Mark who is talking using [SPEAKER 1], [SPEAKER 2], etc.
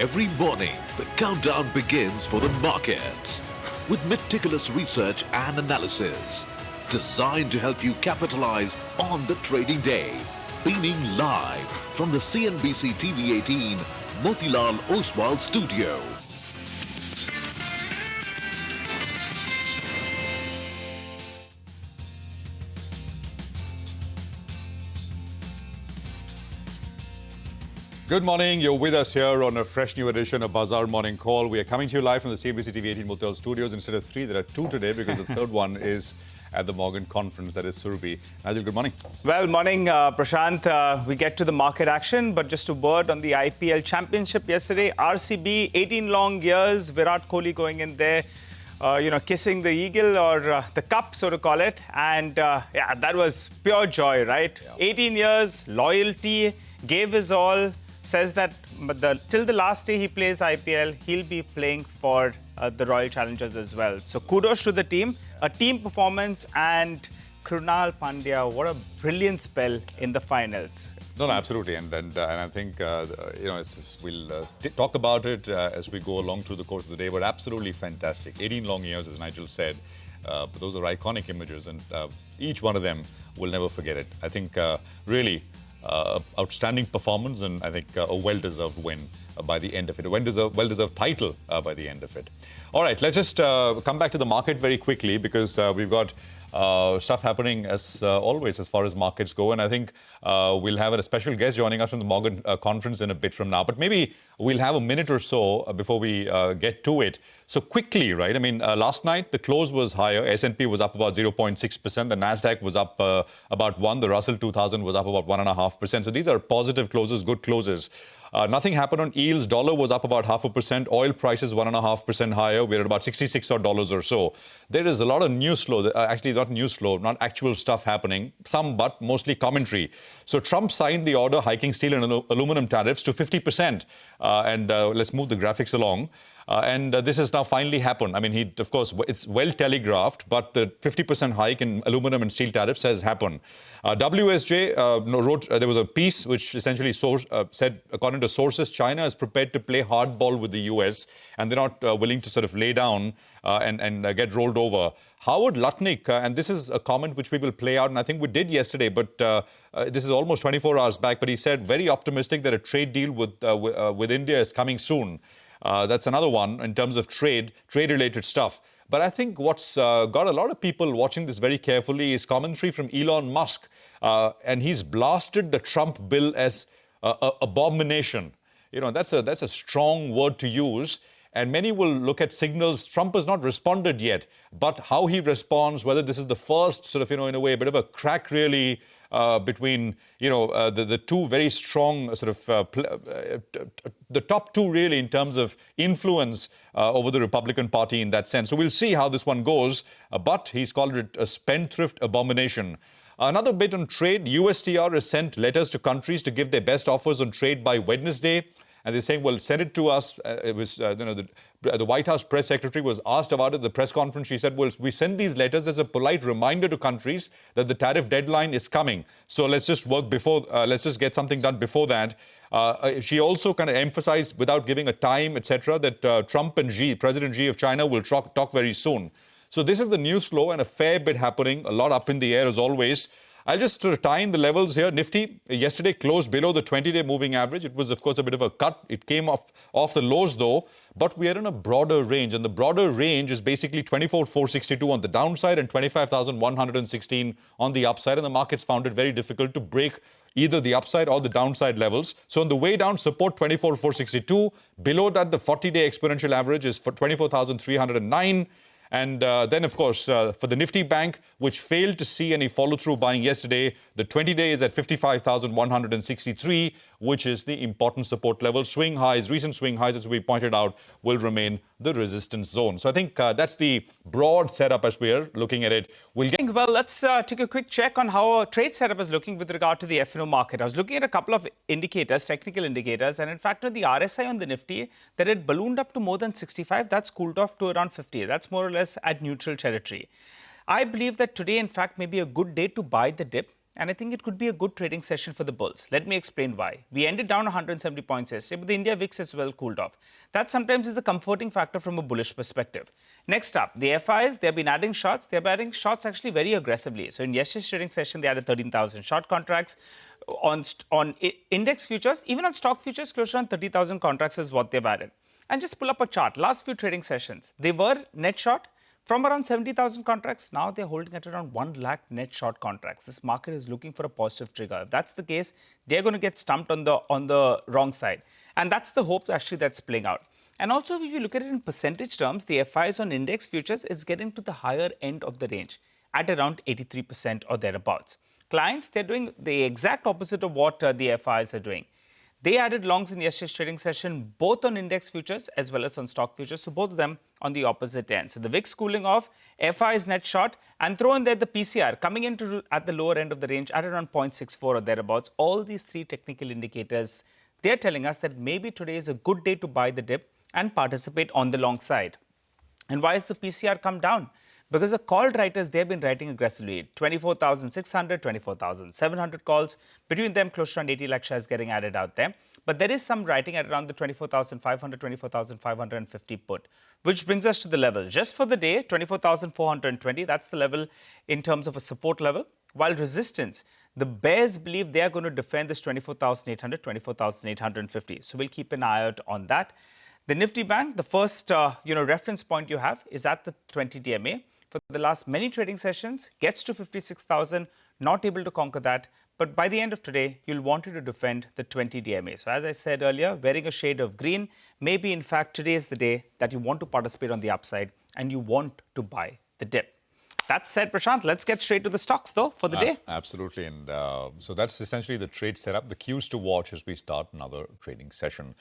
[SPEAKER 1] Every morning, the countdown begins for the markets with meticulous research and analysis designed to help you capitalize on the trading day. Beaming live from the CNBC TV 18 Motilal Oswal studio.
[SPEAKER 2] Good morning. You're with us here on a fresh new edition of Bazaar Morning Call. We are coming to you live from the CNBC TV 18 Motilal studios. Instead of three, there are two today because the third one is at the Morgan conference. That is Surabhi. Nigel, good morning.
[SPEAKER 3] Well, morning, Prashant. We get to the market action, but just a word on the IPL Championship yesterday. RCB, 18 long years. Virat Kohli going in there, kissing the eagle or the cup, so to call it. And yeah, that was pure joy, right? Yeah. 18 years, loyalty, gave his all. Says that till the last day he plays IPL, he'll be playing for the Royal Challengers as well. So kudos to the team, a team performance, and Krunal Pandya, what a brilliant spell in the finals.
[SPEAKER 2] No, absolutely, and I think we'll talk about it as we go along through the course of the day. But absolutely fantastic, 18 long years, as Nigel said. But those are iconic images, and each one of them will never forget it. I think really. Outstanding performance, and I think a well-deserved win by the end of it. A well-deserved title by the end of it. All right, let's just come back to the market very quickly because we've got stuff happening as always as far as markets go. And I think we'll have a special guest joining us from the Morgan conference in a bit from now. But maybe we'll have a minute or so before we get to it. So quickly, right? I mean, last night the close was higher. S&P was up about 0.6%. The Nasdaq was up about 1%. The Russell 2000 was up about 1.5%. So these are positive closes, good closes. Nothing happened on yields. Dollar was up about 0.5%. Oil prices 1.5% higher. We're at about $66 or so. There is a lot of news flow. Actually, not news flow, not actual stuff happening. Some, but mostly commentary. So Trump signed the order hiking steel and aluminum tariffs to 50%. Let's move the graphics along. This has now finally happened. I mean, of course, it's well telegraphed, but the 50% hike in aluminum and steel tariffs has happened. WSJ wrote, there was a piece which essentially said, according to sources, China is prepared to play hardball with the US, and they're not willing to sort of lay down and get rolled over. Howard Lutnick, and this is a comment which we will play out, and I think we did yesterday, but this is almost 24 hours back, but he said very optimistic that a trade deal with India is coming soon. That's another one in terms of trade-related stuff. But I think what's got a lot of people watching this very carefully is commentary from Elon Musk. And he's blasted the Trump bill as abomination. You know, that's a strong word to use. And many will look at signals. Trump has not responded yet. But how he responds, whether this is the first sort of, in a way, a bit of a crack really between, the two very strong sort of, the top two really in terms of influence over the Republican Party in that sense. So we'll see how this one goes. But he's called it a spendthrift abomination. Another bit on trade, USTR has sent letters to countries to give their best offers on trade by Wednesday. And they're saying, well, send it to us. It was, the White House press secretary was asked about it at the press conference. She said, well, we send these letters as a polite reminder to countries that the tariff deadline is coming. So let's just work before, let's just get something done before that. She also kind of emphasized, without giving a time, etc., that Trump and President Xi of China will talk very soon. So this is the news flow and a fair bit happening, a lot up in the air as always. I'll just sort of tie in the levels here. Nifty yesterday closed below the 20-day moving average. It was, of course, a bit of a cut. It came off the lows, though. But we are in a broader range. And the broader range is basically 24,462 on the downside and 25,116 on the upside. And the markets found it very difficult to break either the upside or the downside levels. So on the way down, support 24,462. Below that, the 40-day exponential average is for 24,309. And then, of course, for the Nifty Bank, which failed to see any follow-through buying yesterday, the 20-day is at 55,163, which is the important support level. Swing highs, recent swing highs, as we pointed out, will remain the resistance zone. So I think that's the broad setup as we are looking at it.
[SPEAKER 3] Well, let's take a quick check on how our trade setup is looking with regard to the F&O market. I was looking at a couple of indicators, technical indicators, and in fact, the RSI on the Nifty, that had ballooned up to more than 65, that's cooled off to around 50. That's more or less at neutral territory. I believe that today, in fact, may be a good day to buy the dip. and I think it could be a good trading session for the bulls. Let me explain why. We ended down 170 points yesterday, but the India VIX as well cooled off. That sometimes is a comforting factor from a bullish perspective. Next up, the FIs, they've been adding shorts. They're adding shorts actually very aggressively. So in yesterday's trading session, they added 13,000 short contracts. On index futures, even on stock futures, close to around 30,000 contracts is what they've added. And just pull up a chart. Last few trading sessions, they were net short from around 70,000 contracts. Now they're holding at around 1 lakh net short contracts. This market is looking for a positive trigger. If that's the case, they're going to get stumped on the wrong side. And that's the hope actually that's playing out. And also, if you look at it in percentage terms, the FIs on index futures is getting to the higher end of the range at around 83% or thereabouts. Clients, they're doing the exact opposite of what the FIs are doing. They added longs in yesterday's trading session, both on index futures as well as on stock futures. So both of them on the opposite end. So the VIX cooling off, FIs net short, and throw in there the PCR coming into at the lower end of the range at around 0.64 or thereabouts. All these three technical indicators, they're telling us that maybe today is a good day to buy the dip and participate on the long side. And why has the PCR come down? Because the called writers, they've been writing aggressively. 24,600, 24,700 calls. Between them, close to around 80 lakh shares getting added out there. But there is some writing at around the 24,500, 24,550 put, which brings us to the level. Just for the day, 24,420, that's the level in terms of a support level. While resistance, the bears believe they are going to defend this 24,800, 24,850. So we'll keep an eye out on that. The Nifty Bank, the first reference point you have is at the 20 DMA. For the last many trading sessions, gets to 56,000, not able to conquer that. But by the end of today, you'll want to defend the 20 DMA. So as I said earlier, wearing a shade of green, maybe in fact today is the day that you want to participate on the upside and you want to buy the dip. That said, Prashant, let's get straight to the stocks though for the day.
[SPEAKER 2] Absolutely. And so that's essentially the trade setup, the cues to watch as we start another trading session.